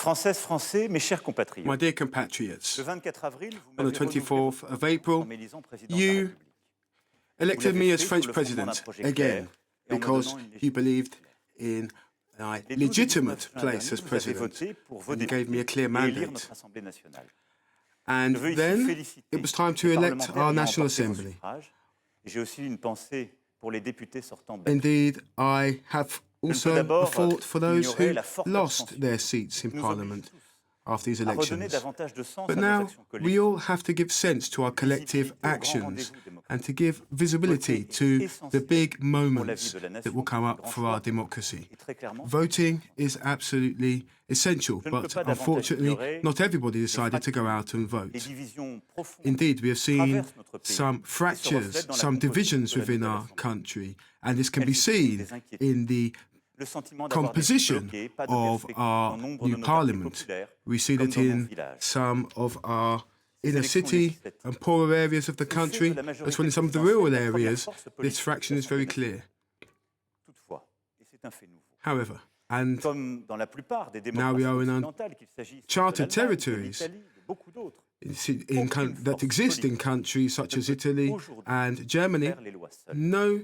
Françaises, Français, mes chers compatriotes, My dear compatriots, le 24 avril, vous on the m'avez renouvelé 24th of April, en m'élisant président de la you République. elected Vous me l'avez as fait French sous le fondement d'un president projet again clair et en me because donnant une you légitimité believed claire. in my Les 12 et 19 legitimate juin place dernier, as vous avez president, voté pour vos and you gave me a députés clear et élire mandate. notre Assemblée nationale. And Je veux ici then féliciter it was time to les elect parlementaires our ayant National emporté vos Assembly. suffrages. J'ai aussi une pensée pour les députés sortants belges. Indeed, I have Je ne peux also a d'abord thought for those ignorer who la forte lost abstention their seats in qui nous oblige Parliament tous after these à redonner elections. davantage de sens But à nos now actions we collectives. all have to give sense to our collective Visibilité aux grands actions rendez-vous and to démocratiques. give visibility Voter to est the essentiel big pour la vie moments de la that nation, will come pour up ce grand for our choix. democracy. Et très clairement, Voting is absolutely essential, je ne peux but pas davantage unfortunately, ignorer not everybody les decided to go fractures, out and les vote. divisions profondes Indeed, we have seen traversent notre pays some et se fractures, reflètent dans la some composition divisions de la within nouvelle our Assemblée. country, and this can Elles be expriment seen des inquiétudes. in the Le sentiment d'avoir des composition bloqués, pas de of perspective our dans nombre de new nos quartiers parliament. populaires, We see comme that dans mon in village. some of our Ces inner élections city législatives, and poorer areas of the sous le fait country, de la as majorité well in some of the présidentielle, rural la première areas, force this politique fraction de is very l'Assemblée clear. nationale. Toutefois, et c'est un fait nouveau, However, and comme dans la plupart des now we démocraties are in occidentales, qu'il s'agisse de uncharted l'Allemagne, de territories l'Italie, de beaucoup d'autres, that exist in countries such as Italy and Germany, faire les lois seules. no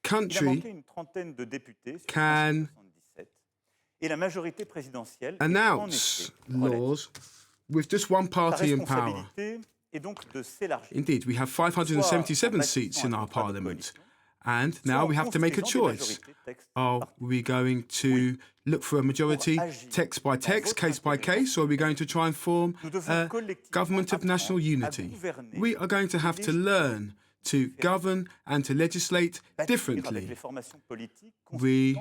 Il a country manqué une trentaine de députés sur can 577, et la majorité présidentielle est en announce effet relative. laws with just one Sa party in power. responsabilité est donc de s'élargir. Indeed, we have 577 seats in our parliament. And now we have to make a choice. Are we going to look for a majority text by text, case by case, or are we going to try and form a government of national unity? We are going to have to learn to govern and to legislate differently. We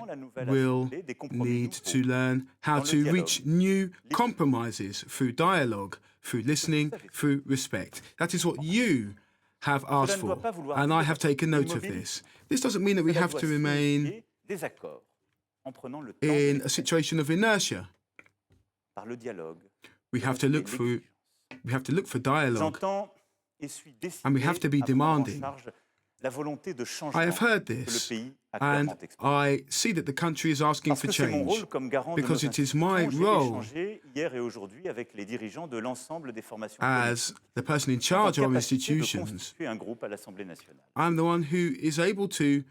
will need to learn how to reach new compromises through dialogue, through listening, through respect. That is what you have asked for, and I have taken note of this. This doesn't mean that we have to remain in a situation of inertia. We have to look for dialogue, and we have to be demanding. I have heard this, and I see that the country is asking for change, because it is my role as the person in charge of our institutions. I'm the one who is able to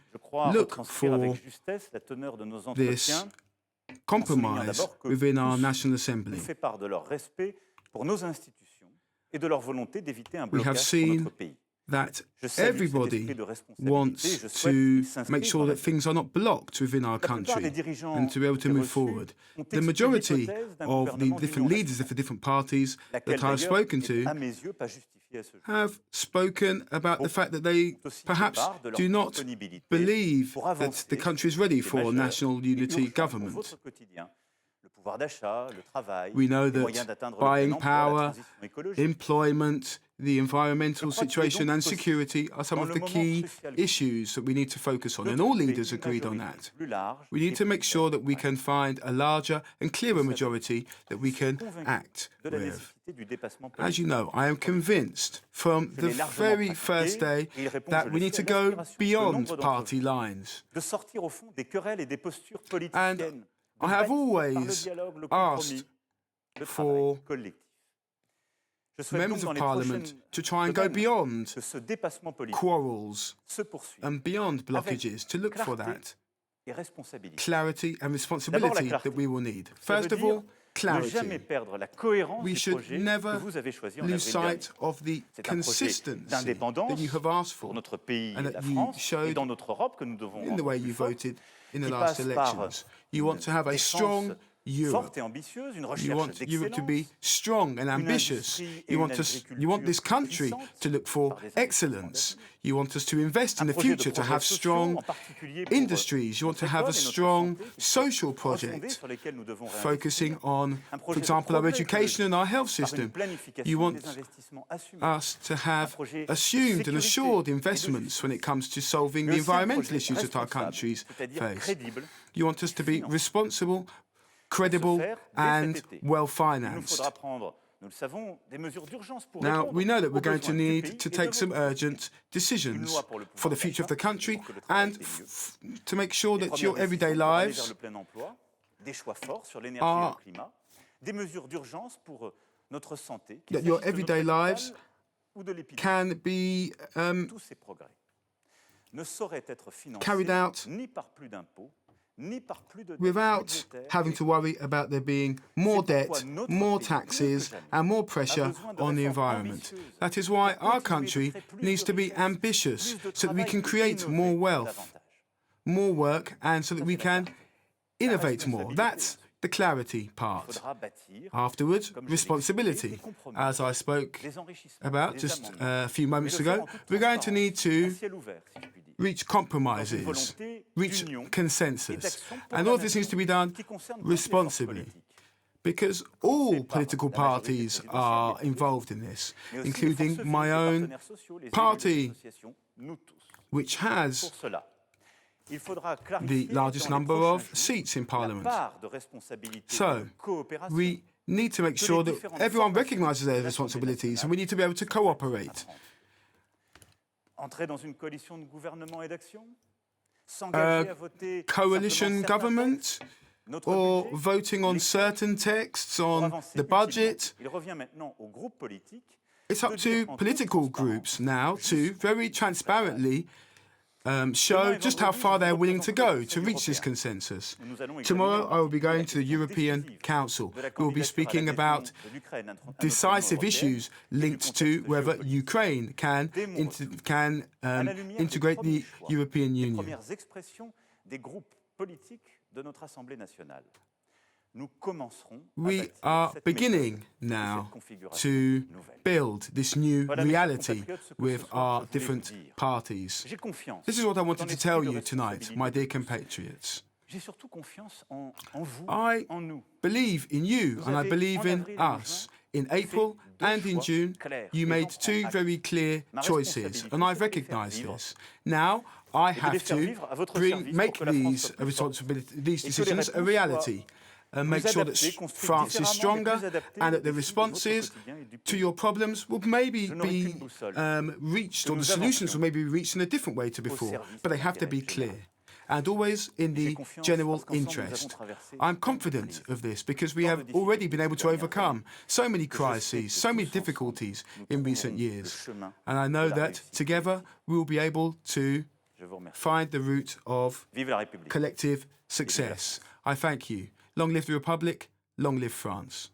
look for this compromise within our National Assembly. We have seen that everybody wants to make sure that things are not blocked within our country and to be able to move forward. The majority of the different leaders of the different parties that I've spoken to have spoken about the fact that they perhaps do not believe that the country is ready for national unity government. We know that buying power, employment, the environmental situation and security are some of the key issues that we need to focus on, and all leaders agreed on that. We need to make sure that we can find a larger and clearer majority that we can act with. As you know, I am convinced from the very first day that we need to go beyond party lines. And I have always asked for members of Parliament to try and go beyond quarrels and beyond blockages, to look for that clarity and responsibility that we will need. First of all, clarity. We should never lose sight of the consistency that you have asked for and that you showed in the way you voted in the last elections. You want to have a strong Europe. You want Europe to be strong and ambitious. You want this country to look for excellence. You want us to invest in the future, to have strong industries. You want to have a strong social project focusing on, for example, our education and our health system. You want us to have assumed and assured investments when it comes to solving the environmental issues that our countries face. You want us to be responsible, credible and well-financed. Now, we know that we're going to need to take some urgent decisions for the future of the country and to make sure that your everyday lives are des mesures d'urgence pour notre santé, that your everyday lives can be tous ces progrès ne sauraient être financés carried out ni par plus d'impôts, ni par plus de without having to worry about there being more debt, more taxes, and more pressure on the environment. That is why our country needs to be ambitious so that we can create more wealth, more work, and so that we can innovate more. That's the clarity part. Afterwards, responsibility. As I spoke about just a few moments ago, we're going to need to reach compromises, reach consensus. And all of this needs to be done responsibly, because all political parties are involved in this, including my own party, which has the largest number of seats in Parliament. So, we need to make sure that everyone recognises their responsibilities, and we need to be able to cooperate. Coalition government, or voting on certain texts on the budget. It's up to political groups now to very transparently show just how far they're willing to go to reach this consensus. Tomorrow I will be going to the European Council. We will be speaking about decisive issues linked to whether Ukraine can integrate the European Union. We are beginning now to build this new reality with our different parties. This is what I wanted to tell you tonight, my dear compatriots. I believe in you and I believe in us. In April and in June, you made two very clear choices, and I recognise this. Now, I have to make these decisions a reality. And make sure that France is stronger and that the responses to your problems will maybe be reached, or the solutions will maybe be reached in a different way to before. But they have to be clear and always in the general interest. I'm confident of this because we have already been able to overcome so many crises, so many difficulties in recent years. And I know that together we will be able to find the route of collective success. I thank you. Long live the Republic, long live France.